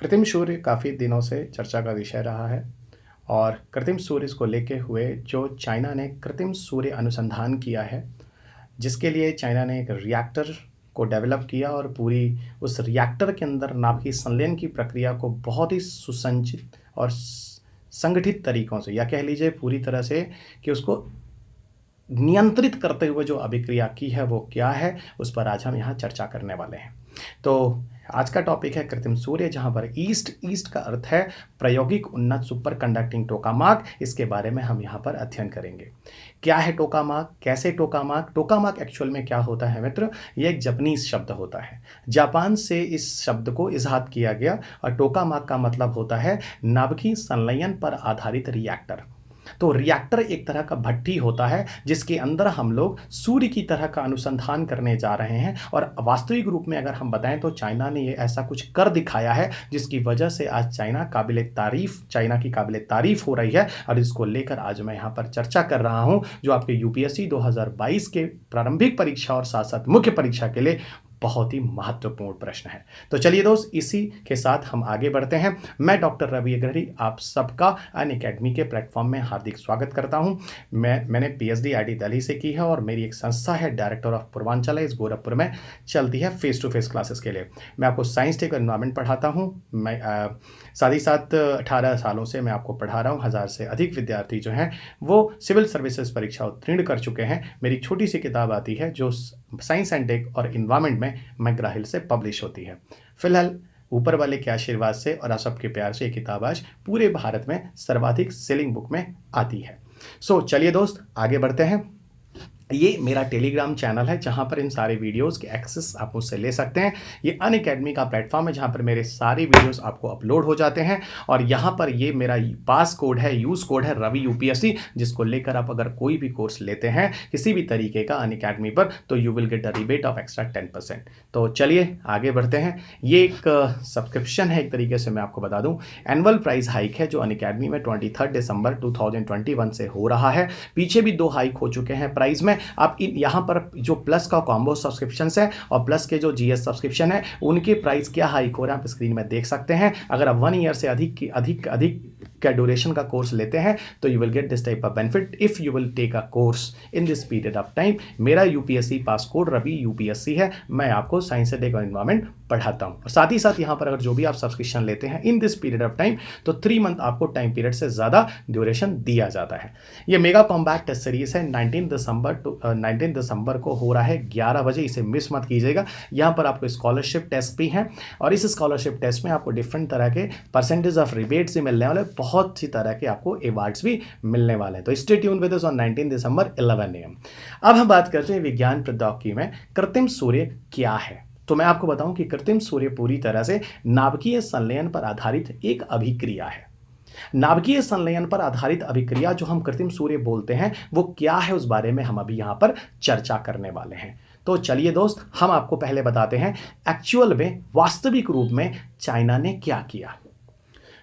कृत्रिम सूर्य काफ़ी दिनों से चर्चा का विषय रहा है और कृत्रिम सूर्य को लेके हुए जो चाइना ने कृत्रिम सूर्य अनुसंधान किया है, जिसके लिए चाइना ने एक रिएक्टर को डेवलप किया और पूरी उस रिएक्टर के अंदर नाभिकीय संलयन की प्रक्रिया को बहुत ही सुसंजित और संगठित तरीकों से या कह लीजिए पूरी तरह से कि उसको नियंत्रित करते हुए जो अभिक्रिया की है वो क्या है, उस पर आज हम यहाँ चर्चा करने वाले हैं। तो आज का टॉपिक है कृत्रिम सूर्य, जहाँ पर ईस्ट का अर्थ है प्रायोगिक उन्नत सुपर कंडक्टिंग टोकामाक। इसके बारे में हम यहाँ पर अध्ययन करेंगे। क्या है टोकामाक, कैसे टोकामाक, टोकामाक एक्चुअल में क्या होता है मित्र? ये एक जापानीज शब्द होता है। जापान से इस शब्द को इजाद किया गया और टोकामाक का मतलब होता है नाभिकीय संलयन पर आधारित रिएक्टर। तो रिएक्टर एक तरह का भट्ठी होता है जिसके अंदर हम लोग सूर्य की तरह का अनुसंधान करने जा रहे हैं। और वास्तविक रूप में अगर हम बताएं तो चाइना ने ये ऐसा कुछ कर दिखाया है जिसकी वजह से आज चाइना की काबिल तारीफ हो रही है। और इसको लेकर आज मैं यहाँ पर चर्चा कर रहा हूँ, जो आपके यूपीएससी 2022 के प्रारंभिक परीक्षा और साथ साथ मुख्य परीक्षा के लिए बहुत ही महत्वपूर्ण प्रश्न है। तो चलिए दोस्त, इसी के साथ हम आगे बढ़ते हैं। मैं डॉक्टर रवि अग्रहरी आप सबका अनअकैडमी के प्लेटफॉर्म में हार्दिक स्वागत करता हूं। मैंने पीएचडी आईआईटी दिल्ली से की है और मेरी एक संस्था है डायरेक्टर ऑफ पूर्वांचल इस गोरखपुर में चलती है फेस टू फेस क्लासेस के लिए। मैं आपको साइंस टेक एनवायरमेंट पढ़ाता हूँ। मैं साथ ही साथ 18 सालों से मैं आपको पढ़ा रहा हूँ। 1000 से अधिक विद्यार्थी जो हैं वो सिविल सर्विसेज परीक्षा उत्तीर्ण कर चुके हैं। मेरी छोटी सी किताब आती है जो साइंस एंड टेक और इन्वायरमेंट में मैग्रा-हिल से पब्लिश होती है। फिलहाल ऊपर वाले के आशीर्वाद से और आप सबके प्यार से ये किताब आज पूरे भारत में सर्वाधिक सेलिंग बुक में आती है। चलिए दोस्त, आगे बढ़ते हैं। ये मेरा टेलीग्राम चैनल है जहाँ पर इन सारे वीडियोस के एक्सेस आप मुझसे ले सकते हैं। ये अनअकैडमी का प्लेटफॉर्म है जहाँ पर मेरे सारे वीडियोस आपको अपलोड हो जाते हैं। और यहाँ पर ये मेरा पास कोड है, यूज़ कोड है रवि यूपीएससी, जिसको लेकर आप अगर कोई भी कोर्स लेते हैं किसी भी तरीके का अनअकैडमी पर तो you will get a rebate of extra 10%। तो चलिए आगे बढ़ते हैं। ये एक सब्सक्रिप्शन है, एक तरीके से मैं आपको बता दूँ। एनुअल प्राइस हाइक है जो अनअकैडमी में 23 दिसंबर 2021 से हो रहा है। पीछे भी 2 हाइक हो चुके हैं प्राइस में। आप यहाँ पर जो प्लस का कॉम्बो सब्सक्रिप्शन है और प्लस के जो जीएस सब्सक्रिप्शन है उनके प्राइस क्या हाइक हो रहा है आप स्क्रीन में देख सकते हैं। अगर आप 1 ईयर से अधिक का ड्यूरेशन का कोर्स लेते हैं तो you will get this type of benefit if you will take a course in this period of time. मेरा UPSC pass code Ravi UPSC है। मैं आपको साइंस एंड टेक और एनवायरमेंट पढ़ाता हूँ। और साथ ही साथ यहाँ पर अगर जो भी आप सब्सक्रिप्शन लेते हैं इन दिस पीरियड ऑफ टाइम तो 3 मंथ आपको टाइम पीरियड से ज़्यादा ड्यूरेशन दिया जाता है। ये मेगा कॉम्बैट टेस्ट सीरीज है। 19 दिसंबर को हो रहा है 11 बजे, इसे मिस मत कीजिएगा। यहाँ पर आपको स्कॉलरशिप टेस्ट भी हैं और इस स्कॉलरशिप टेस्ट में आपको डिफरेंट तरह के परसेंटेज ऑफ रिबेट्स भी मिलने वाले, बहुत सी तरह के आपको अवार्ड्स भी मिलने वाले हैं। तो stay tune with us on 19 December 11 AM। अब हम बात करते हैं विज्ञान प्रौद्योगिकी में कृत्रिम सूर्य क्या है। तो मैं आपको बताऊं कि कृत्रिम सूर्य पूरी तरह से नाभिकीय संलयन पर आधारित एक अभिक्रिया है। नाभिकीय संलयन पर आधारित अभिक्रिया जो हम कृत्रिम सूर्य बोलते हैं वो क्या है, उस बारे में हम अभी यहाँ पर चर्चा करने वाले हैं। तो चलिए दोस्त, हम आपको पहले बताते हैं एक्चुअल में वास्तविक रूप में चाइना ने क्या किया।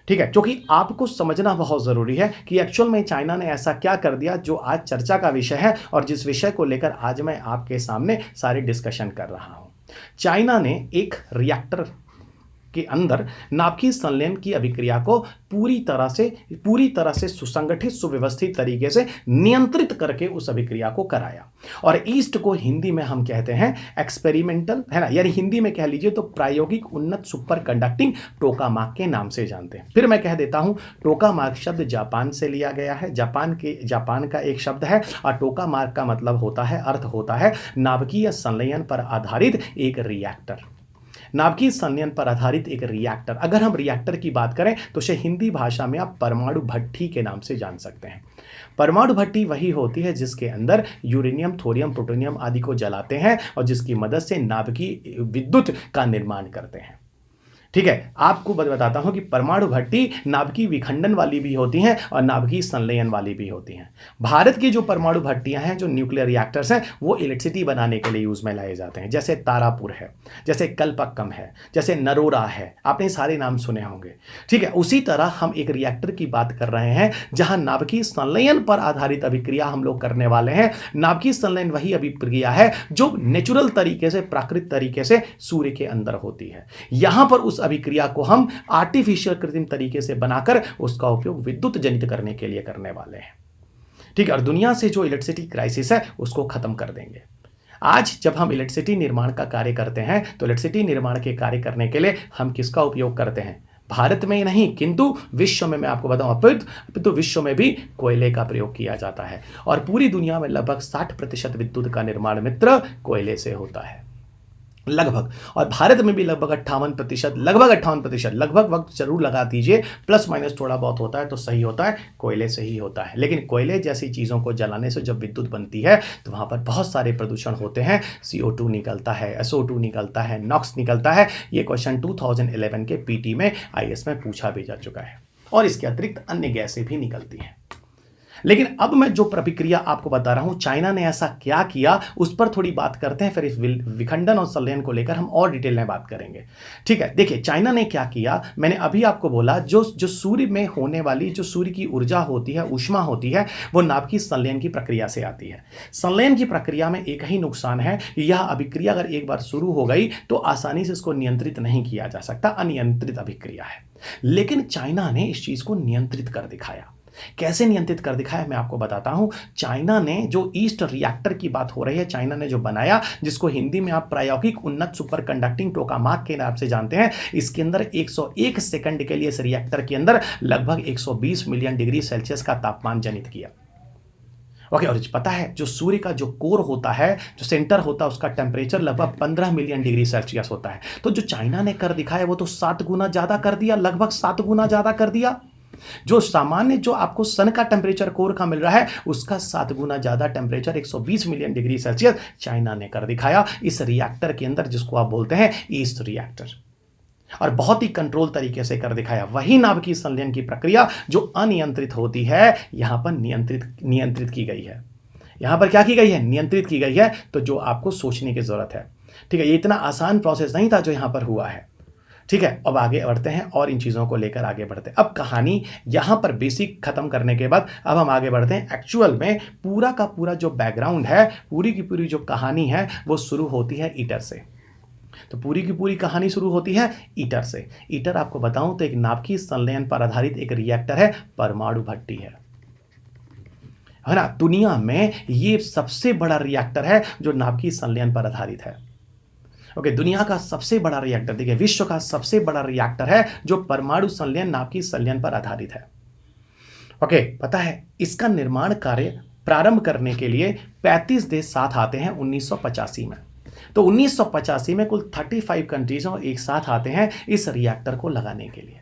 ठीक है, क्योंकि आपको समझना बहुत ज़रूरी है कि एक्चुअल में चाइना ने ऐसा क्या कर दिया जो आज चर्चा का विषय है और जिस विषय को लेकर आज मैं आपके सामने सारी डिस्कशन कर रहा हूं। चाइना ने एक रिएक्टर के अंदर नाभिकीय संलयन की अभिक्रिया को पूरी तरह से सुसंगठित सुव्यवस्थित तरीके से नियंत्रित करके उस अभिक्रिया को कराया। और ईस्ट को हिंदी में हम कहते हैं एक्सपेरिमेंटल, है ना, यानी हिंदी में कह लीजिए तो प्रायोगिक उन्नत सुपर कंडक्टिंग टोकामाक के नाम से जानते हैं। फिर मैं कह देता हूं, टोकामाक शब्द जापान से लिया गया है। जापान का एक शब्द है और टोकामाक का मतलब होता है, अर्थ होता है नाभिकीय संलयन पर आधारित एक रिएक्टर। नाभिकीय संलयन पर आधारित एक रिएक्टर। अगर हम रिएक्टर की बात करें तो उसे हिंदी भाषा में आप परमाणु भट्ठी के नाम से जान सकते हैं। परमाणु भट्ठी वही होती है जिसके अंदर यूरेनियम, थोरियम, प्लूटोनियम आदि को जलाते हैं और जिसकी मदद से नाभिकीय विद्युत का निर्माण करते हैं। ठीक है, आपको बताता हूं कि परमाणु भट्टी नाभिकीय विखंडन वाली भी होती हैं और नाभिकीय संलयन वाली भी होती हैं। भारत की जो परमाणु भट्टियां हैं, जो न्यूक्लियर रिएक्टर्स हैं, वो इलेक्ट्रिसिटी बनाने के लिए यूज में लाए जाते हैं। जैसे तारापुर है, जैसे कल्पक्कम है, जैसे नरोरा है, आपने सारे नाम सुने होंगे। ठीक है, उसी तरह हम एक रिएक्टर की बात कर रहे हैं जहां नाभिकीय संलयन पर आधारित अभिक्रिया हम लोग करने वाले हैं। नाभिकीय संलयन वही अभिक्रिया है जो नेचुरल तरीके से, प्राकृतिक तरीके से सूर्य के अंदर होती है। यहां पर उस उस अभिक्रिया को हम आर्टिफिशियल कृत्रिम तरीके से बनाकर उसका उपयोग विद्युत जनित करने के लिए करने वाले हैं। ठीक है, और दुनिया से जो इलेक्ट्रिसिटी क्राइसिस है उसको खत्म कर देंगे। आज जब हम इलेक्ट्रिसिटी निर्माण का कार्य करते हैं तो इलेक्ट्रिसिटी निर्माण के कार्य करने के लिए हम किसका उपयोग करते हैं? भारत में ही नहीं किंतु विश्व में, मैं आपको बताऊं अपितु विश्व में भी कोयले का प्रयोग किया जाता है और पूरी दुनिया में लगभग 60% विद्युत का निर्माण मित्र कोयले से होता है लगभग। और भारत में भी लगभग 58%, लगभग वक्त जरूर लगा दीजिए, प्लस माइनस थोड़ा बहुत होता है तो सही होता है, कोयले से ही होता है। लेकिन कोयले जैसी चीज़ों को जलाने से जब विद्युत बनती है तो वहाँ पर बहुत सारे प्रदूषण होते हैं। CO2 निकलता है, SO2 निकलता है, नॉक्स निकलता है। ये क्वेश्चन 2011 के PT में IAS में पूछा भी जा चुका है और इसके अतिरिक्त अन्य गैसें भी निकलती हैं। लेकिन अब मैं जो प्रक्रिया आपको बता रहा हूं, चाइना ने ऐसा क्या किया उस पर थोड़ी बात करते हैं, फिर इस विखंडन और संलयन को लेकर हम और डिटेल में बात करेंगे। ठीक है, देखिए चाइना ने क्या किया, मैंने अभी आपको बोला जो सूर्य में होने वाली जो सूर्य की ऊर्जा होती है, ऊष्मा होती है, वो नाभिकीय संलयन की प्रक्रिया से आती है। संलयन की प्रक्रिया में एक ही नुकसान है, यह अभिक्रिया अगर एक बार शुरू हो गई तो आसानी से इसको नियंत्रित नहीं किया जा सकता, अनियंत्रित अभिक्रिया है। लेकिन चाइना ने इस चीज को नियंत्रित कर दिखाया। कैसे नियंत्रित कर दिखाया मैं आपको बताता हूं। चाइना ने जो ईस्ट रिएक्टर की बात हो रही है, चाइना ने जो बनाया, जिसको हिंदी में आप प्रायोगिक उन्नत सुपर कंडक्टिंग टोकामाक के नाम से जानते हैं, इसके अंदर 101 सेकंड के लिए इस रिएक्टर के अंदर लगभग 120 मिलियन डिग्री सेल्सियस का तापमान जनित किया। ओके, और पता है जो सूर्य का जो कोर होता है, जो सेंटर होता है, उसका टेम्परेचर लगभग 15 मिलियन डिग्री सेल्सियस होता है। तो जो चाइना ने कर दिखाया वो तो 7 गुना ज्यादा कर दिया, लगभग 7 गुना ज्यादा कर दिया। जो सामान्य जो आपको सन का टेम्परेचर कोर का मिल रहा है उसका 7 गुना ज्यादा temperature 120 million degree Celsius China ने कर दिखाया इस रिएक्टर के अंदर, जिसको आप बोलते हैं ईस्ट रिएक्टर, और बहुत ही कंट्रोल तरीके से कर दिखाया। वही नाभिकीय संलयन की प्रक्रिया जो अनियंत्रित होती है यहां पर नियंत्रित की गई है। यहां पर क्या की गई है? नियंत्रित की गई है। तो जो आपको सोचने की जरूरत है, ठीक है, ये इतना आसान प्रोसेस नहीं था जो यहां पर हुआ है। ठीक है, अब आगे बढ़ते हैं और इन चीज़ों को लेकर आगे बढ़ते हैं। अब कहानी यहाँ पर बेसिक खत्म करने के बाद अब हम आगे बढ़ते हैं। एक्चुअल में पूरा का पूरा जो बैकग्राउंड है, पूरी की पूरी जो कहानी है वो शुरू होती है ईटर से। तो पूरी की पूरी कहानी शुरू होती है ईटर से। ईटर आपको बताऊं तो एक नाभिकीय संलयन पर आधारित एक रिएक्टर है, परमाणु भट्टी है ना। दुनिया में ये सबसे बड़ा रिएक्टर है जो नाभिकीय संलयन पर आधारित है। ओके, दुनिया का सबसे बड़ा रिएक्टर, देखिए विश्व का सबसे बड़ा रिएक्टर है जो परमाणु संलयन नाभिकीय संलयन पर आधारित है। ओके, पता है इसका निर्माण कार्य प्रारंभ करने के लिए 35 देश साथ आते हैं 1985 में। तो 1985 में कुल 35 कंट्रीज एक साथ आते हैं इस रिएक्टर को लगाने के लिए।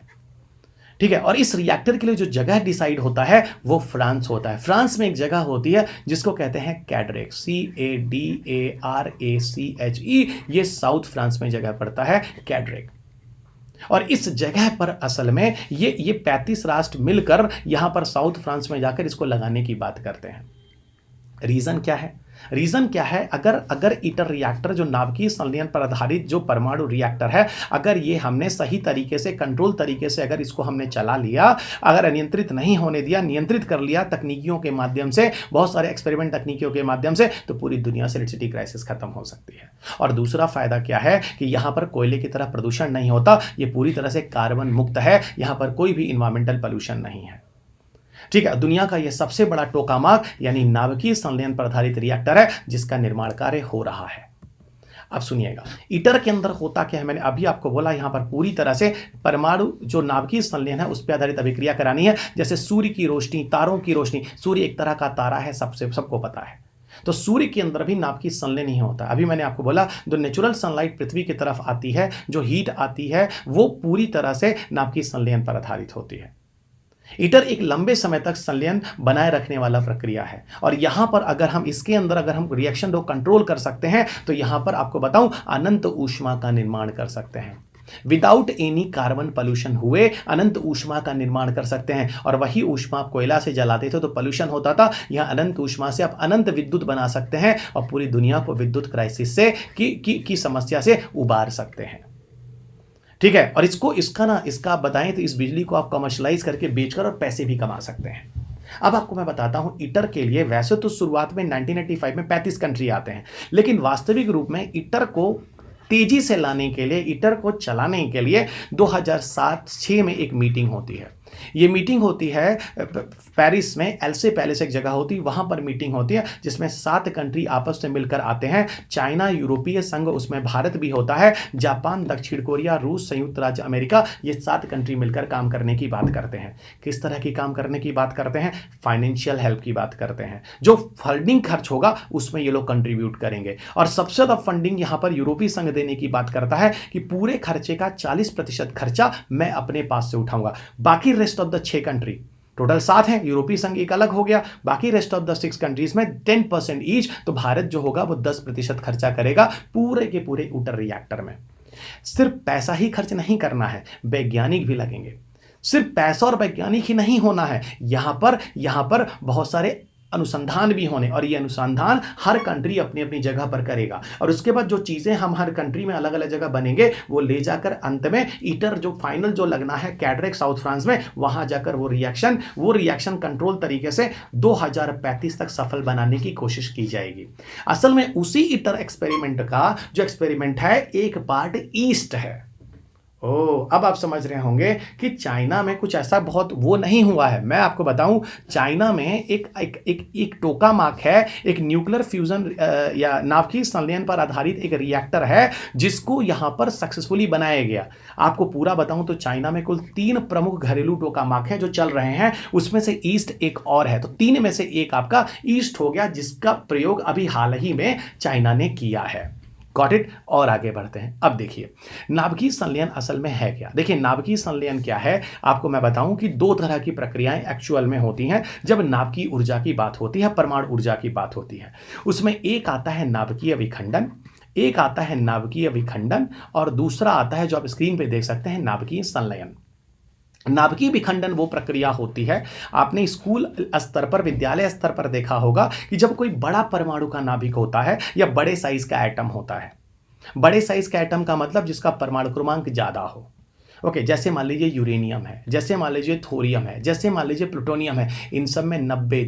ठीक है, और इस रिएक्टर के लिए जो जगह डिसाइड होता है वो फ्रांस होता है। फ्रांस में एक जगह होती है जिसको कहते हैं कैड्रेक, CADARACHE। ये साउथ फ्रांस में जगह पड़ता है कैड्रेक। और इस जगह पर असल में ये 35 राष्ट्र मिलकर यहां पर साउथ फ्रांस में जाकर इसको लगाने की बात करते हैं। रीजन क्या है? रीजन क्या है? अगर ईटर रिएक्टर जो नाभिकीय संलयन पर आधारित जो परमाणु रिएक्टर है, अगर ये हमने सही तरीके से कंट्रोल तरीके से अगर इसको हमने चला लिया, अगर अनियंत्रित नहीं होने दिया, नियंत्रित कर लिया तकनीकियों के माध्यम से, बहुत सारे एक्सपेरिमेंट तकनीकियों के माध्यम से, तो पूरी दुनिया से इलेक्ट्रिसिटी क्राइसिस खत्म हो सकती है। और दूसरा फायदा क्या है कि यहां पर कोयले की तरह प्रदूषण नहीं होता, ये पूरी तरह से कार्बन मुक्त है, यहां पर कोई भी इन्वायरमेंटल पॉल्यूशन नहीं है। ठीक है, दुनिया का यह सबसे बड़ा टोकामाक यानी नाभिकीय संलयन पर आधारित रिएक्टर है जिसका निर्माण कार्य हो रहा है। अब सुनिएगा, ईटर के अंदर होता क्या है, मैंने अभी आपको बोला यहां पर पूरी तरह से परमाणु जो नाभिकीय संलयन है उस पर आधारित अभिक्रिया करानी है। जैसे सूर्य की रोशनी, तारों की रोशनी, सूर्य एक तरह का तारा है, सबको पता है। तो सूर्य के अंदर भी नाभिकीय संलयन नहीं होता। अभी मैंने आपको बोला जो नेचुरल सनलाइट पृथ्वी की तरफ आती है, जो हीट आती है, वो पूरी तरह से नाभिकीय संलयन पर आधारित होती है। ईटर एक लंबे समय तक संलयन बनाए रखने वाला प्रक्रिया है। और यहां पर अगर हम इसके अंदर अगर हम रिएक्शन को कंट्रोल कर सकते हैं तो यहां पर आपको बताऊं अनंत ऊष्मा का निर्माण कर सकते हैं। विदाउट एनी कार्बन पॉल्यूशन हुए अनंत ऊष्मा का निर्माण कर सकते हैं। और वही ऊष्मा आप कोयला से जलाते थे तो पॉल्यूशन होता था, यहां अनंत ऊष्मा से आप अनंत विद्युत बना सकते हैं और पूरी दुनिया को विद्युत क्राइसिस से की समस्या से उबार सकते हैं। ठीक है, और इसका आप बताएं तो इस बिजली को आप कमर्शलाइज करके बेचकर और पैसे भी कमा सकते हैं। अब आपको मैं बताता हूं ईटर के लिए वैसे तो शुरुआत में 1985 में 35 कंट्री आते हैं, लेकिन वास्तविक रूप में ईटर को तेजी से लाने के लिए, ईटर को चलाने के लिए 2007-6 में एक मीटिंग होती है। ये मीटिंग होती है पेरिस में, एल्से पैलेस एक जगह होती है, वहां पर मीटिंग होती है जिसमें 7 कंट्री आपस में मिलकर आते हैं। चाइना, यूरोपीय संघ, उसमें भारत भी होता है, जापान, दक्षिण कोरिया, रूस, संयुक्त राज्य अमेरिका, ये 7 कंट्री मिलकर काम करने की बात करते हैं। किस तरह की काम करने की बात करते हैं? फाइनेंशियल हेल्प की बात करते हैं। जो फंडिंग खर्च होगा उसमें ये लोग कंट्रीब्यूट करेंगे, और सबसे ज्यादा फंडिंग यहां पर यूरोपीय संघ देने की बात करता है कि पूरे खर्चे का 40% खर्चा मैं अपने पास से उठाऊंगा। बाकी rest of the 6 country, total 7 है, यूरोपीय संघ एक अलग हो गया, बाकी रेस्ट ऑफ द 6 कंट्रीज में 10% ईच, तो भारत जो होगा वो 10% खर्चा करेगा पूरे के पूरे ईटर रिएक्टर में। सिर्फ पैसा ही खर्च नहीं करना है, वैज्ञानिक भी लगेंगे। सिर्फ पैसा और वैज्ञानिक ही नहीं होना है, यहां पर बहुत सारे अनुसंधान भी होने, और ये अनुसंधान हर कंट्री अपनी अपनी जगह पर करेगा, और उसके बाद जो चीजें हम हर कंट्री में अलग अलग जगह बनेंगे वो ले जाकर अंत में ईटर जो फाइनल जो लगना है कैड्रेक साउथ फ्रांस में, वहां जाकर वो रिएक्शन कंट्रोल तरीके से 2035 तक सफल बनाने की कोशिश की जाएगी। असल में उसी ईटर एक्सपेरिमेंट का जो एक्सपेरिमेंट है एक पार्ट ईस्ट है। अब आप समझ रहे होंगे कि चाइना में कुछ ऐसा बहुत वो नहीं हुआ है। मैं आपको बताऊं, चाइना में एक टोकामाक है, एक न्यूक्लियर फ्यूजन या नाभिकीय संलयन पर आधारित एक रिएक्टर है जिसको यहां पर सक्सेसफुली बनाया गया। आपको पूरा बताऊं तो चाइना में कुल 3 प्रमुख घरेलू टोकामाक हैं जो चल रहे हैं, उसमें से ईस्ट एक और है, तो 3 में से एक आपका ईस्ट हो गया जिसका प्रयोग अभी हाल ही में चाइना ने किया है। Got it. और आगे बढ़ते हैं। अब देखिए नाभिकीय संलयन असल में है क्या। देखिए नाभिकीय संलयन क्या है, आपको मैं बताऊं कि 2 तरह की प्रक्रियाएं एक्चुअल में होती हैं जब नाभिकीय ऊर्जा की बात होती है, परमाणु ऊर्जा की बात होती है। उसमें एक आता है नाभिकीय विखंडन, और दूसरा आता है जो आप स्क्रीन पे देख सकते हैं, नाभिकीय संलयन। नाभिकीय विखंडन वो प्रक्रिया होती है, आपने स्कूल स्तर पर, विद्यालय स्तर पर देखा होगा कि जब कोई बड़ा परमाणु का नाभिक होता है या बड़े साइज का एटम होता है। बड़े साइज का एटम का मतलब जिसका परमाणु क्रमांक ज्यादा हो। ओके, जैसे मान लीजिए यूरेनियम है, जैसे मान लीजिए थोरियम है, जैसे मान लीजिए प्लूटोनियम है, इन सब में 90,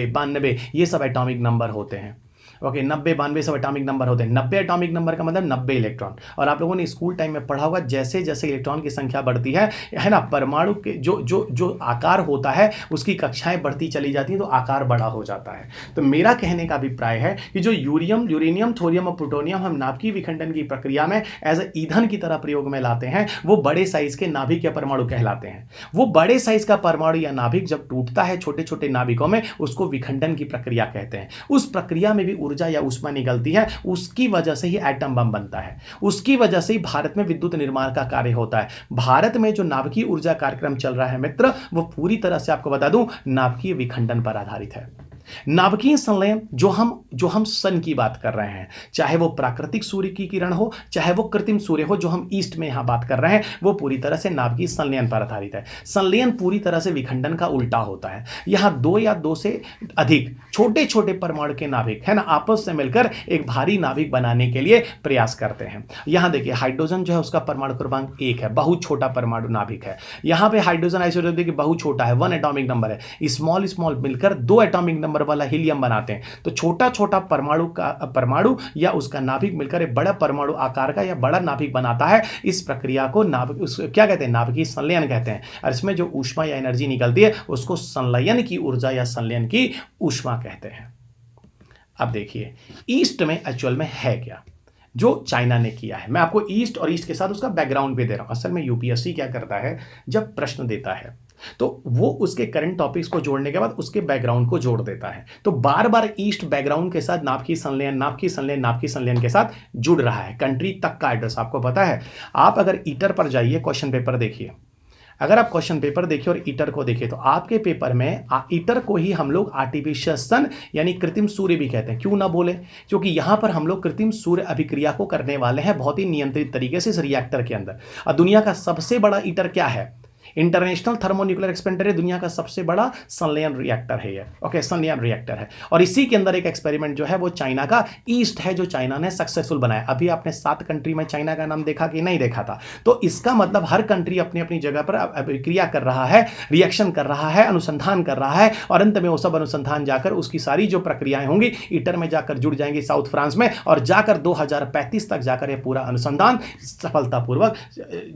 92 ये सब एटॉमिक नंबर होते हैं। ओके, 90, 92 सब एटॉमिक नंबर होते हैं। 90 एटॉमिक नंबर का मतलब 90 इलेक्ट्रॉन। और आप लोगों ने स्कूल टाइम में पढ़ा होगा, जैसे जैसे इलेक्ट्रॉन की संख्या बढ़ती है ना, परमाणु के जो आकार होता है उसकी कक्षाएं बढ़ती चली जाती हैं तो आकार बड़ा हो जाता है। तो मेरा कहने का अभिप्राय है कि जो यूरेनियम, थोरियम और प्लूटोनियम हम नाभिकीय विखंडन की प्रक्रिया में एज ए ईंधन की तरह प्रयोग में लाते हैं, वो बड़े साइज के नाभिक या परमाणु कहलाते हैं। वो बड़े साइज का परमाणु या नाभिक जब टूटता है छोटे छोटे नाभिकों में, उसको विखंडन की प्रक्रिया कहते हैं। उस प्रक्रिया में भी ऊर्जा या ऊष्मा निकलती है, उसकी वजह से ही एटम बम बनता है, उसकी वजह से ही भारत में विद्युत निर्माण का कार्य होता है। भारत में जो नाभिकीय ऊर्जा कार्यक्रम चल रहा है मित्र, वो पूरी तरह से आपको बता दूं नाभिकीय विखंडन पर आधारित है। नाभिकीय संलयन जो हम सन की बात कर रहे हैं, चाहे वो प्राकृतिक सूर्य की किरण हो, चाहे वो कृत्रिम सूर्य हो, जो हम ईस्ट में यहां बात कर रहे हैं, वो पूरी तरह से नाभिकीय संलयन पर आधारित है। संलयन पूरी तरह से विखंडन का उल्टा होता है। यहां 2 या 2 से अधिक छोटे छोटे परमाणु के नाभिक है ना, आपस में मिलकर एक भारी नाभिक बनाने के लिए प्रयास करते हैं। यहां देखिए हाइड्रोजन जो है उसका परमाणु क्रमांक 1 है, बहुत छोटा परमाणु नाभिक है। यहां पे हाइड्रोजन आइसोटोप देखिए बहुत छोटा है, 1 एटॉमिक नंबर है। स्मॉल मिलकर 2 एटॉमिक नंबर वाला हीलियम बनाते हैं। तो छोटा छोटा परमाणु या उसका नाभिक मिलकर एक बड़ा परमाणु आकार का या बड़ा नाभिक बनाता है। इस प्रक्रिया को क्या कहते हैं, नाभिकीय संलयन कहते हैं। और इसमें जो ऊष्मा या एनर्जी निकलती है उसको संलयन की ऊर्जा या संलयन की ऊष्मा कहते हैं। अब देखिए ईस्ट में एक्चुअल में है क्या जो चाइना ने किया है। मैं आपको ईस्ट और ईस्ट के साथ उसका बैकग्राउंड भी दे रहा हूं। असल में यूपीएससी क्या करता है, जब प्रश्न देता है तो वो उसके करंट टॉपिक्स को जोड़ने के बाद उसके बैकग्राउंड को जोड़ देता है। तो बार बार ईस्ट बैकग्राउंड के साथ नाभिकीय संलयन के साथ जुड़ रहा है। कंट्री तक का एड्रेस आपको पता है। आप अगर ईटर पर जाइए, क्वेश्चन पेपर देखिए, अगर आप क्वेश्चन पेपर देखिए और ईटर को देखिए तो आपके पेपर में ईटर को ही हम लोग आर्टिफिशियल सन यानी कृत्रिम सूर्य भी कहते हैं। क्यों ना बोले, क्योंकि यहां पर हम लोग कृत्रिम सूर्य अभिक्रिया को करने वाले हैं बहुत ही नियंत्रित तरीके से इस रिएक्टर के अंदर। और दुनिया का सबसे बड़ा ईटर क्या है, इंटरनेशनल थर्मोन्यूक्लियर एक्सपेरिमेंटर दुनिया का सबसे बड़ा संलयन रिएक्टर है ये। ओके, संलयन रिएक्टर है और इसी के अंदर एक एक्सपेरिमेंट जो है वो चाइना का ईस्ट है, जो चाइना ने सक्सेसफुल बनाया। अभी आपने 7 कंट्री में चाइना का नाम देखा कि नहीं देखा था? तो इसका मतलब हर कंट्री अपनी अपनी जगह पर अभिक्रिया कर रहा है, रिएक्शन कर रहा है, अनुसंधान कर रहा है और अंत में वो सब अनुसंधान जाकर उसकी सारी जो प्रक्रियाएं होंगी ITER में जाकर जुड़ जाएंगी साउथ फ्रांस में, और जाकर 2035 तक जाकर ये पूरा अनुसंधान सफलतापूर्वक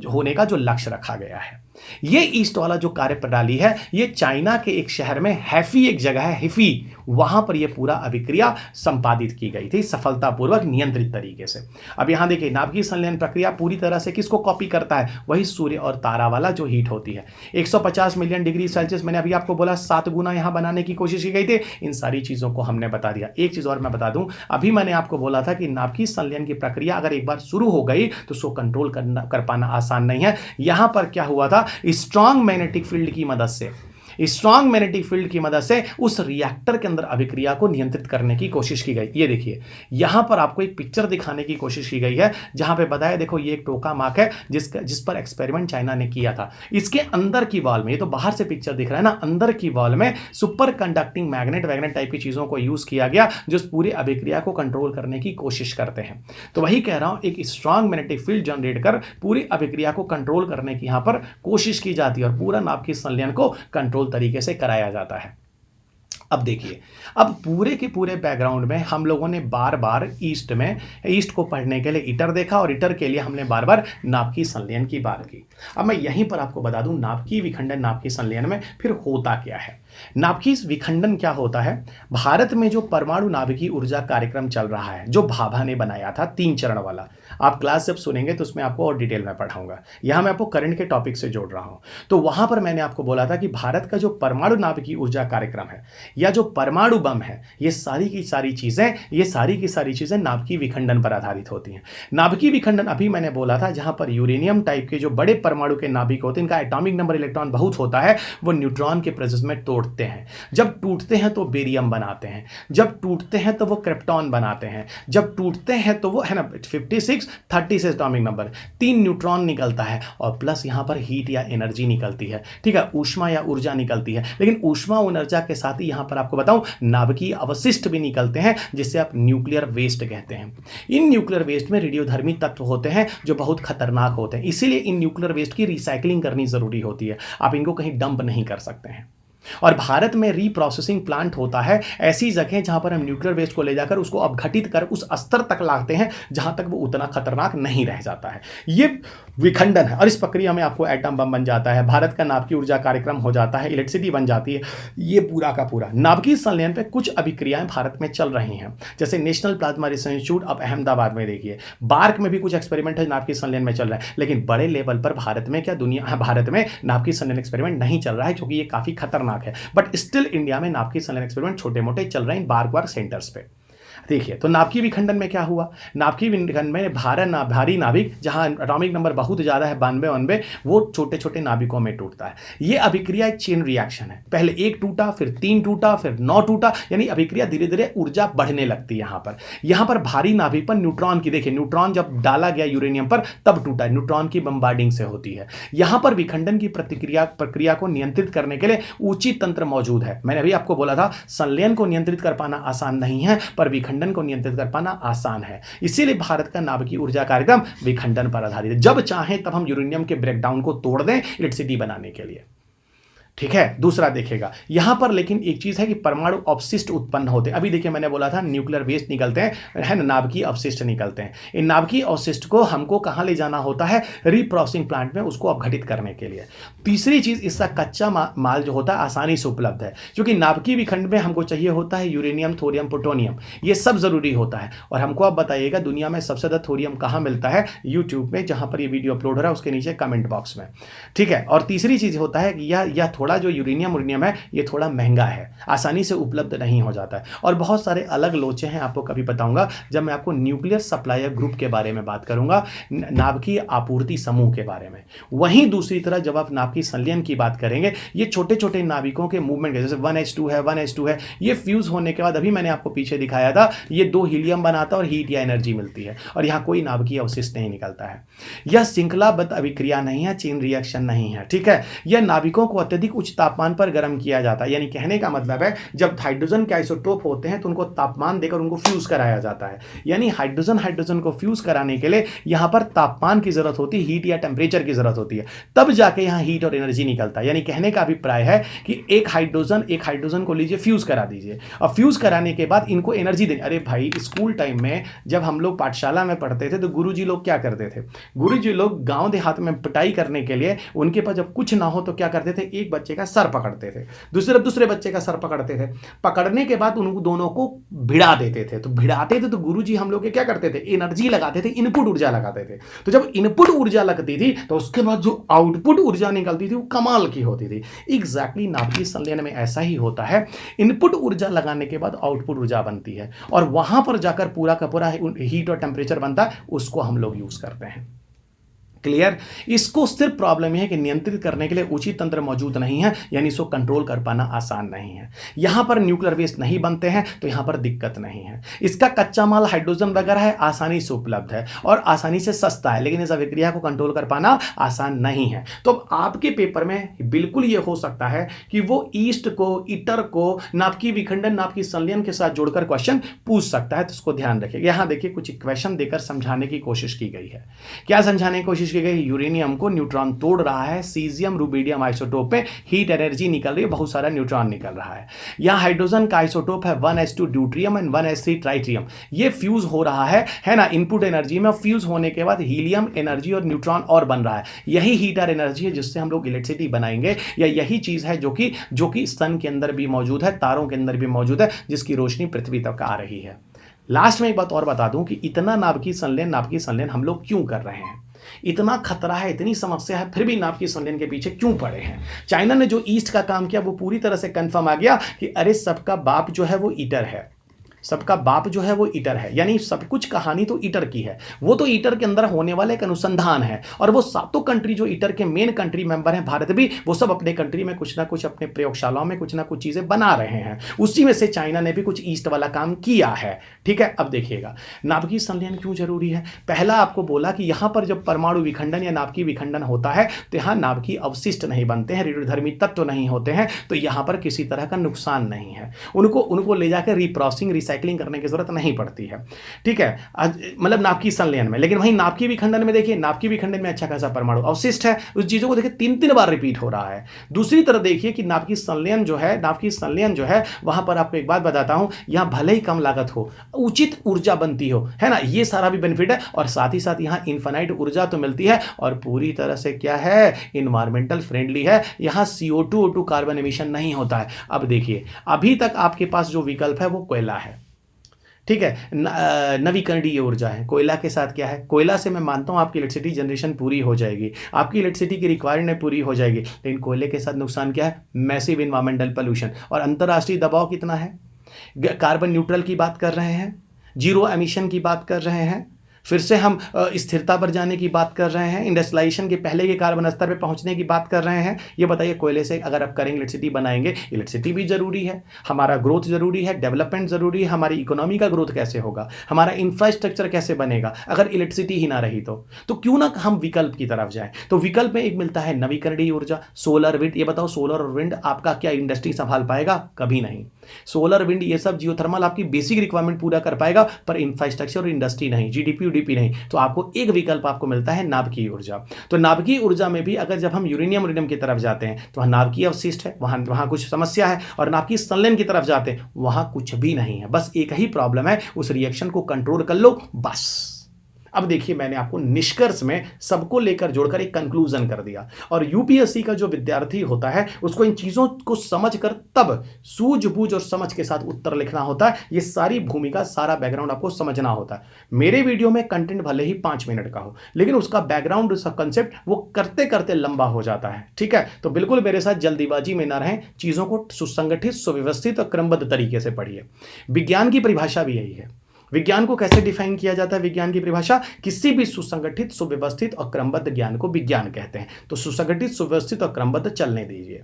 होने का जो लक्ष्य रखा गया है। ये ईस्ट वाला जो कार्य प्रणाली है ये चाइना के एक शहर में हैफी एक जगह है, हिफी, वहां पर ये पूरा अभिक्रिया संपादित की गई थी सफलतापूर्वक नियंत्रित तरीके से। अब यहां देखिए नाभिकीय संलयन प्रक्रिया पूरी तरह से किसको कॉपी करता है? वही सूर्य और तारा वाला जो हीट होती है। 150 मिलियन डिग्री सेल्सियस, मैंने अभी आपको बोला 7 गुना यहां बनाने की कोशिश की गई थी। इन सारी चीजों को हमने बता दिया। एक चीज और मैं बता दूं, अभी मैंने आपको बोला था कि नाभिकीय संलयन की प्रक्रिया अगर एक बार शुरू हो गई तो उसको कंट्रोल कर पाना आसान नहीं है। यहां पर क्या हुआ था, स्ट्रॉन्ग मैग्नेटिक फील्ड की मदद से, स्ट्रॉन्ग मैग्नेटिक फील्ड की मदद से उस रिएक्टर के अंदर अभिक्रिया को नियंत्रित करने की कोशिश की गई। ये देखिए यहां पर आपको एक पिक्चर दिखाने की कोशिश की गई है जहां पे बताया, देखो ये एक टोकामाक है जिस पर एक्सपेरिमेंट चाइना ने किया था। इसके अंदर की वॉल में, ये तो बाहर से पिक्चर दिख रहा है ना, अंदर की वॉल में सुपर कंडक्टिंग मैग्नेट टाइप की चीजों को यूज किया गया जो इस पूरी अभिक्रिया को कंट्रोल करने की कोशिश करते हैं। तो वही कह रहा हूं, एक स्ट्रॉन्ग मैग्नेटिक फील्ड जनरेट कर पूरी अभिक्रिया को कंट्रोल करने की यहां पर कोशिश की जाती है और पूरा नाभिकीय संलयन को कंट्रोल तरीके से कराया जाता है। अब देखिए, अब पूरे के पूरे बैकग्राउंड में हम लोगों ने बार बार ईस्ट को पढ़ने के लिए ITER देखा और ITER के लिए हमने बार बार नाभिकीय संलयन की बात की। अब मैं यहीं पर आपको बता दूं नाभिकीय विखंडन नाभिकीय संलयन में फिर होता क्या है। नाभिकीय विखंडन क्या होता है? भारत में जो परमाणु नाभिकीय ऊर्जा कार्यक्रम चल रहा है जो भाभा ने बनाया था 3 चरण वाला, आप क्लास जब सुनेंगे तो उसमें आपको और डिटेल में पढ़ाऊंगा। यहां मैं आपको करंट के टॉपिक से जोड़ रहा हूं। तो वहां पर मैंने आपको बोला था कि भारत का जो परमाणु नाभिकीय ऊर्जा कार्यक्रम है या जो परमाणु बम है, ये सारी की सारी चीजें नाभिकीय विखंडन पर आधारित होती हैं। नाभिकीय विखंडन अभी मैंने बोला था जहां पर यूरेनियम टाइप के जो बड़े परमाणु के नाभिक होते हैं, इनका एटॉमिक नंबर इलेक्ट्रॉन बहुत होता है, वो न्यूट्रॉन के प्रेजेंस में तोड़ते हैं। जब टूटते हैं तो बेरियम बनाते हैं, जब टूटते हैं तो वो क्रिप्टॉन बनाते हैं, जब टूटते हैं तो वो है ना 56 30 से एटॉमिक नंबर 3 न्यूट्रॉन निकलता है और प्लस यहां पर हीट या एनर्जी निकलती है। ठीक है, ऊष्मा या ऊर्जा निकलती है। लेकिन ऊष्मा ऊर्जा के साथ ही यहां पर आपको बताऊं नाभिकीय अवशिष्ट भी निकलते हैं जिसे आप न्यूक्लियर वेस्ट कहते हैं। इन न्यूक्लियर वेस्ट में रेडियोधर्मी तत्व होते हैं जो बहुत खतरनाक होते हैं, इसीलिए इन न्यूक्लियर वेस्ट की रिसाइकलिंग करनी जरूरी होती है। आप इनको कहीं डंप नहीं कर सकते हैं। और भारत में रीप्रोसेसिंग प्लांट होता है ऐसी जगह जहां पर हम न्यूक्लियर वेस्ट को ले जाकर उसको अपघटित कर उस स्तर तक लाते हैं जहां तक वो उतना खतरनाक नहीं रह जाता है। ये विखंडन है और इस प्रक्रिया में आपको एटम बम बन जाता है, भारत का नाभिकीय ऊर्जा कार्यक्रम हो जाता है, इलेक्ट्रिसिटी बन जाती है। ये पूरा का पूरा नाभिकीय संलयन पे कुछ अभिक्रियाएं भारत में चल रही हैं, जैसे नेशनल प्लाज्मा रिसर्च इंस्टीट्यूट अब अहमदाबाद में देखिए, बार्क में भी कुछ एक्सपेरिमेंट है नाभिकीय संलयन में चल रहा है। लेकिन बड़े लेवल पर भारत में भारत में नाभिकीय संलयन एक्सपेरिमेंट नहीं चल रहा है क्योंकि ये काफी खतरनाक है। बट स्टिल इंडिया में नाभिकीय संलयन एक्सपेरिमेंट छोटे मोटे चल रहे हैं बार्क सेंटर्स पे। देखिए, तो नाभिकीय विखंडन में क्या हुआ? नाभिकीय विखंडन में भारी नाभिक जहां एटॉमिक नंबर बहुत ज्यादा है 92 वो छोटे छोटे नाभिकों में टूटता है। ये अभिक्रिया एक चेन रिएक्शन है, पहले 1 टूटा, फिर 3 टूटा, फिर 9 टूटा, यानी अभिक्रिया धीरे धीरे ऊर्जा बढ़ने लगती है। यहां पर भारी नाभिक पर न्यूट्रॉन की, देखिए न्यूट्रॉन जब डाला गया यूरेनियम पर तब टूटा, न्यूट्रॉन की बम्बार्डिंग से होती है। यहां पर विखंडन की प्रक्रिया को नियंत्रित करने के लिए ऊंची तंत्र मौजूद है। मैंने अभी आपको बोला था संलयन को नियंत्रित कर पाना आसान नहीं है पर विखंडन को नियंत्रित कर पाना आसान है। इसीलिए भारत का नाभिकीय ऊर्जा कार्यक्रम विखंडन पर आधारित है। जब चाहें तब हम यूरेनियम के ब्रेकडाउन को तोड़ दें इलेक्ट्रिसिटी बनाने के लिए। ठीक है, दूसरा देखेगा यहां पर, लेकिन एक चीज है कि परमाणु अवशिष्ट उत्पन्न होते हैं। अभी देखिए मैंने बोला था न्यूक्लियर वेस्ट निकलते हैं, है ना, नाभिकीय अवशिष्ट निकलते हैं। इन नाभिकीय अवशिष्ट को हमको कहां ले जाना होता है? रीप्रोसेसिंग प्लांट में उसको अपघटित करने के लिए। तीसरी चीज, इसका कच्चा माल जो होता है आसानी से उपलब्ध है, क्योंकि नाभिकीय विखंड में हमको चाहिए होता है यूरेनियम, थोरियम, प्लूटोनियम, ये सब जरूरी होता है। और हमको आप बताइएगा दुनिया में सबसे ज्यादा थोरियम कहां मिलता है? यूट्यूब में, जहां पर ये वीडियो अपलोड हो रहा है उसके नीचे कमेंट बॉक्स में। ठीक है, और तीसरी चीज होता है कि यह थोड़ा जो यूरेनियम है ये थोड़ा महंगा है, आसानी से उपलब्ध नहीं हो जाता है। और बहुत सारे अलग लोचे हैं, आपको कभी बताऊंगा जब मैं आपको न्यूक्लियर सप्लायर ग्रुप के बारे में बात करूंगा, नाभिकीय आपूर्ति समूह के बारे में। वहीं दूसरी तरफ जब आप नाभिकीय संलयन की बात करेंगे, ये छोटे छोटे नाभिकों के मूवमेंट जैसे 1s2 है 1s2 है, ये फ्यूज होने के बाद अभी मैंने आपको पीछे दिखाया था, ये 2 हीलियम बनाता है और हीट या एनर्जी मिलती है, और यहाँ कोई नाभिकीय अवशिष्ट नहीं निकलता है। यह श्रृंखलाबद्ध अभिक्रिया नहीं है, चेन रिएक्शन नहीं है, ठीक है। यह नाभिकों को अत्यधिक उच्च तापमान पर गर्म किया जाता है, यानी कहने का मतलब है जब हाइड्रोजन के आइसोटोप होते हैं तो उनको तापमान देकर उनको फ्यूज कराया जाता है। यानी हाइड्रोजन को फ्यूज कराने के लिए यहां पर तापमान की जरूरत होती है, हीट या टेम्परेचर की जरूरत होती है, तब जाके यहां हीट और एनर्जी निकलता है। यानी कहने का अभिप्राय है कि एक हाइड्रोजन को लीजिए, फ्यूज करा दीजिए, और फ्यूज कराने के बाद इनको एनर्जी देनी। अरे भाई, स्कूल टाइम में जब हम लोग पाठशाला में पढ़ते थे तो गुरुजी लोग क्या करते थे, गुरुजी लोग गांव देहात में पिटाई करने के लिए उनके पास जब कुछ ना हो तो क्या करते थे, एक बच्चे का सर पकड़ते थे, दूसरे बच्चे का सर पकड़ते थे, पकड़ने के बाद उन दोनों को भिड़ा देते थे। तो भिड़ाते थे तो गुरुजी हम लोग क्या करते थे, एनर्जी लगाते थे, इनपुट ऊर्जा लगाते थे। तो जब इनपुट ऊर्जा लगती थी तो उसके बाद जो आउटपुट ऊर्जा निकलती थी वो कमाल की होती थी। एग्जैक्टली नाभिकीय संलयन में ऐसा ही होता है, इनपुट ऊर्जा लगाने के बाद आउटपुट ऊर्जा बनती है, और वहां पर जाकर पूरा का पूरा हीट और टेम्परेचर बनता है, उसको हम लोग यूज करते हैं। क्लियर। इसको सिर्फ प्रॉब्लम यह है कि नियंत्रित करने के लिए उचित तंत्र मौजूद नहीं है, यानी इसको कंट्रोल कर पाना आसान नहीं है। यहां पर न्यूक्लियर वेस्ट नहीं बनते हैं तो यहां पर दिक्कत नहीं है। इसका कच्चा माल हाइड्रोजन वगैरह है, आसानी से उपलब्ध है और आसानी से सस्ता है, लेकिन इस अभिक्रिया को कंट्रोल कर पाना आसान नहीं है। तो आपके पेपर में बिल्कुल यह हो सकता है कि वो ईस्ट को, ईटर को नाभिकीय विखंडन, नाभिकीय संलयन के साथ जोड़कर क्वेश्चन पूछ सकता है, तो उसको ध्यान रखिए। यहां देखिए कुछ इक्वेशन देकर समझाने की कोशिश की गई है। क्या समझाने की कोशिश की गई? यूरेनियम को न्यूट्रॉन तोड़ रहा है, सीजियम रुबिडियम आइसोटोप में हीट एनर्जी निकल रही है, बहुत सारा न्यूट्रॉन निकल रहा है। यहां हाइड्रोजन का आइसोटोप है 1s2 ड्यूट्रियम एंड 1s3 ट्राइट्रियम, ये फ्यूज हो रहा है ना, इनपुट एनर्जी में। फ्यूज होने के बाद हीलियम एनर्जी और न्यूट्रॉन और बन रहा है, यही हीटर एनर्जी है जिससे हम लोग इलेक्ट्रिसिटी बनाएंगे, या यही चीज है जो कि सन के अंदर भी मौजूद है, तारों के अंदर भी मौजूद है, जिसकी रोशनी पृथ्वी तक आ रही है। लास्ट में एक बात और बता दूं कि इतना नाभिकीय संलयन हम लोग क्यों कर रहे हैं, इतना खतरा है, इतनी समस्या है, फिर भी नाभिकीय संलयन के पीछे क्यों पड़े हैं। चाइना ने जो ईस्ट का काम किया वो पूरी तरह से कंफर्म आ गया कि अरे सबका बाप जो है वो ईटर है, सबका बाप जो है वो ईटर है, यानी सब कुछ कहानी तो ईटर की है। वो तो ईटर के अंदर होने वाला एक अनुसंधान है, और वो सातों कंट्री जो ईटर के मेन कंट्री मेंबर हैं, भारत भी, वो सब अपने कंट्री में कुछ ना कुछ, अपने प्रयोगशालाओं में कुछ ना कुछ चीजें बना रहे हैं। उसी में से चाइना ने भी कुछ ईस्ट वाला काम किया है, ठीक है। अब देखिएगा नाभिकीय संलयन क्यों जरूरी है। पहला आपको बोला कि यहां पर जब परमाणु विखंडन या नाभिकीय विखंडन होता है तो यहां नाभिकीय अवशिष्ट नहीं बनते हैं, रेडियोधर्मी तत्व नहीं होते हैं, तो यहां पर किसी तरह का नुकसान नहीं है, उनको ले जाकर रिप्रोसेसिंग, रिसाइकलिंग करने की जरूरत नहीं पड़ती है, ठीक है। मतलब नाभिकीय संलयन में। लेकिन वहीं नाभिकीय विखंडन में देखिए, नाभिकीय विखंडन में अच्छा खासा परमाणु अवशिष्ट है, उस चीजों को देखिए 3-3 बार रिपीट हो रहा है। दूसरी तरफ देखिए कि नाभिकीय संलयन जो है वहां पर आपको एक बात बताता हूं, यहां भले ही कम लागत हो, उचित ऊर्जा बनती हो, है ना, ये सारा भी बेनिफिट है, और साथ ही साथ यहां इनफाइनाइट ऊर्जा तो मिलती है, और पूरी तरह से क्या है, इन्वायरमेंटल फ्रेंडली है। यहां CO2 O2 कार्बन एमिशन नहीं होता है। अब देखिए, अभी तक आपके पास जो विकल्प है वो कोयला है, ठीक है, नवीकरणीय ऊर्जा है। कोयला के साथ क्या है, कोयला से मैं मानता हूं आपकी इलेक्ट्रिसिटी जनरेशन पूरी हो जाएगी, आपकी इलेक्ट्रिसिटी की रिक्वायरमेंट पूरी हो जाएगी, लेकिन कोयले के साथ नुकसान क्या है, मैसिव इन्वायरमेंटल पोल्यूशन, और अंतर्राष्ट्रीय दबाव कितना है। कार्बन न्यूट्रल की बात कर रहे हैं, जीरो एमिशन की बात कर रहे हैं, फिर से हम स्थिरता पर जाने की बात कर रहे हैं, इंडस्ट्रियलाइजेशन के पहले के कार्बन स्तर पे पहुंचने की बात कर रहे हैं। ये बताइए, कोयले से अगर आप करेंगे, इलेक्ट्रिसिटी बनाएंगे, इलेक्ट्रिसिटी भी जरूरी है, हमारा ग्रोथ जरूरी है, डेवलपमेंट जरूरी है, हमारी इकोनॉमी का ग्रोथ कैसे होगा, हमारा इंफ्रास्ट्रक्चर कैसे बनेगा अगर इलेक्ट्रिसिटी ही ना रही तो क्यों ना हम विकल्प की तरफ जाएं। तो विकल्प में एक मिलता है नवीकरणीय ऊर्जा, सोलर, विंड। ये बताओ, सोलर और विंड आपका क्या इंडस्ट्री संभाल पाएगा? कभी नहीं। सोलर, विंड, ये सब जियोथर्मल आपकी बेसिक रिक्वायरमेंट पूरा कर पाएगा, पर इंफ्रास्ट्रक्चर और इंडस्ट्री नहीं, जीडीपी यूडीपी नहीं। तो आपको एक विकल्प आपको मिलता है नाभिकीय ऊर्जा। तो नाभिकीय ऊर्जा में भी अगर जब हम यूरेनियम की तरफ जाते हैं तो वहां नाभिकीय अवशिष्ट है, वहां कुछ समस्या है, और नाभिकीय संलयन की तरफ जाते हैं वहां कुछ भी नहीं है, बस एक ही प्रॉब्लम है, उस रिएक्शन को कंट्रोल कर लो बस। अब देखिए मैंने आपको निष्कर्ष में सबको लेकर जोड़कर एक कंक्लूजन कर दिया। और यूपीएससी का जो विद्यार्थी होता है उसको इन चीज़ों को समझकर तब सूझबूझ और समझ के साथ उत्तर लिखना होता है। ये सारी भूमिका, सारा बैकग्राउंड आपको समझना होता है। मेरे वीडियो में कंटेंट भले ही 5 मिनट का हो, लेकिन उसका बैकग्राउंड, उसका कंसेप्ट वो करते करते लंबा हो जाता है। ठीक है, तो बिल्कुल मेरे साथ जल्दीबाजी में ना रहें, चीज़ों को सुसंगठित, सुव्यवस्थित और क्रमबद्ध तरीके से पढ़िए। विज्ञान की परिभाषा भी यही है। विज्ञान को कैसे डिफाइन किया जाता है? विज्ञान की परिभाषा, किसी भी सुसंगठित, सुव्यवस्थित और क्रमबद्ध ज्ञान को विज्ञान कहते हैं। तो सुसंगठित, सुव्यवस्थित और क्रमबद्ध चलने दीजिए।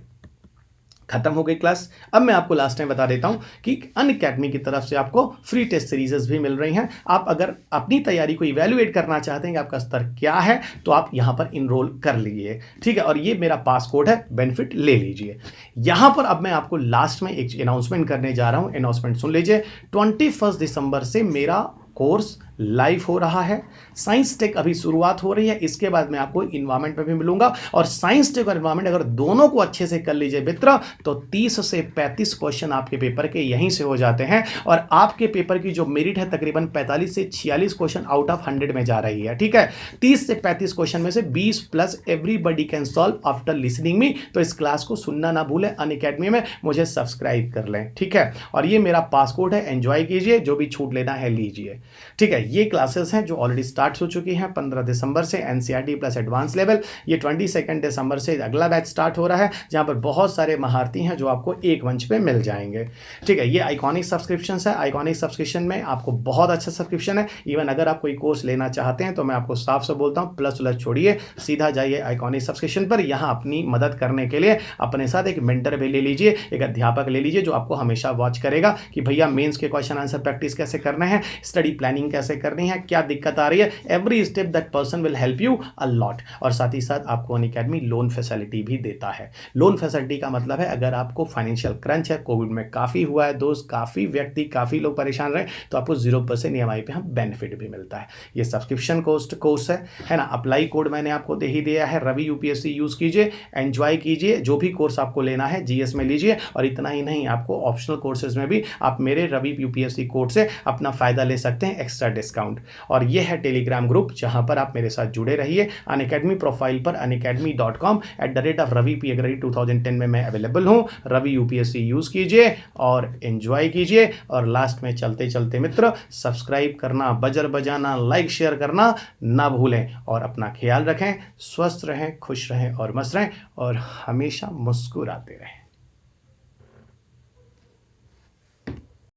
खत्म हो गई क्लास। अब मैं आपको लास्ट टाइम बता देता हूं कि अनअकैडमी की तरफ से आपको फ्री टेस्ट सीरीजेस भी मिल रही हैं। आप अगर अपनी तैयारी को इवैल्यूएट करना चाहते हैं कि आपका स्तर क्या है, तो आप यहां पर इनरोल कर लीजिए। ठीक है, और ये मेरा पास कोड है, बेनिफिट ले लीजिए। यहां पर अब मैं आपको लास्ट में एक अनाउंसमेंट करने जा रहा हूं। अनाउंसमेंट सुन लीजिए। 21 दिसंबर से मेरा कोर्स लाइव हो रहा है। साइंस टेक अभी शुरुआत हो रही है, इसके बाद मैं आपको इन्वायरमेंट में भी मिलूंगा। और साइंस टेक और इन्वायरमेंट अगर दोनों को अच्छे से कर लीजिए मित्र, तो 30 से 35 क्वेश्चन आपके पेपर के यहीं से हो जाते हैं। और आपके पेपर की जो मेरिट है तकरीबन 45 से 46 क्वेश्चन आउट ऑफ 100 में जा रही है। ठीक है, 30 से 35 क्वेश्चन में से 20 plus everybody can solve after listening me. तो इस क्लास को सुनना ना भूलें। अनअकैडमी में मुझे सब्सक्राइब कर लें। ठीक है, और ये मेरा पासकोड है, एंजॉय कीजिए, जो भी छूट लेना है लीजिए। ठीक है, ये क्लासेस हैं जो ऑलरेडी स्टार्ट हो चुकी हैं 15 दिसंबर से, एनसीईआरटी प्लस एडवांस लेवल। ये 22 दिसंबर से अगला बैच स्टार्ट हो रहा है, जहां पर बहुत सारे महारथी हैं जो आपको एक मंच पे मिल जाएंगे। ठीक है, ये आइकॉनिक सब्सक्रिप्शन है। आइकॉनिक सब्सक्रिप्शन में आपको बहुत अच्छा सब्सक्रिप्शन है। इवन अगर आप कोई कोर्स लेना चाहते हैं तो मैं आपको साफ से बोलता हूँ, प्लस प्लस छोड़िए, सीधा जाइए आइकॉनिक सब्सक्रिप्शन पर। यहाँ अपनी मदद करने के लिए अपने साथ एक मेंटर भी ले लीजिए, एक अध्यापक ले लीजिए जो आपको हमेशा वॉच करेगा कि भैया मेंस के क्वेश्चन आंसर प्रैक्टिस कैसे करना है, स्टडी प्लानिंग कैसे करनी है, क्या दिक्कत आ रही है। Every step that person will help you a lot. और साथ ही साथ आपको अनअकैडमी लोन फैसिलिटी भी देता है। लोन फैसिलिटी का मतलब है अगर आपको फाइनेंशियल क्रंच है, कोविड में काफ़ी हुआ है दोस्त, काफ़ी व्यक्ति, काफ़ी लोग परेशान रहे, तो आपको 0% EMI पे हम बेनिफिट भी मिलता है। ये सब्सक्रिप्शन कोर्स है ना। अप्लाई कोड मैंने आपको दे ही दिया है, रवि यूपीएससी यूज़ कीजिए, एंजॉय कीजिए। जो भी कोर्स आपको लेना है जीएस में लीजिए। और इतना ही नहीं, आपको ऑप्शनल कोर्सेज में भी आप मेरे रवि यूपीएससी कोड से अपना फ़ायदा ले सकते हैं, एक्स्ट्रा डिस्काउंट। और ये है टेलीग्राम ग्रुप जहां पर आप मेरे साथ जुड़े रहिए। अनअकैडमी प्रोफाइल पर unacademy.com @ravip 2010 में मैं अवेलेबल हूं। रवि यूपीएससी यूज़ कीजिए और एंजॉय कीजिए। और लास्ट में चलते चलते मित्र, सब्सक्राइब करना, बजर बजाना, लाइक शेयर करना ना भूलें। और अपना ख्याल रखें, स्वस्थ रहें, खुश रहें और मस्त रहें और हमेशा मुस्कुराते रहें।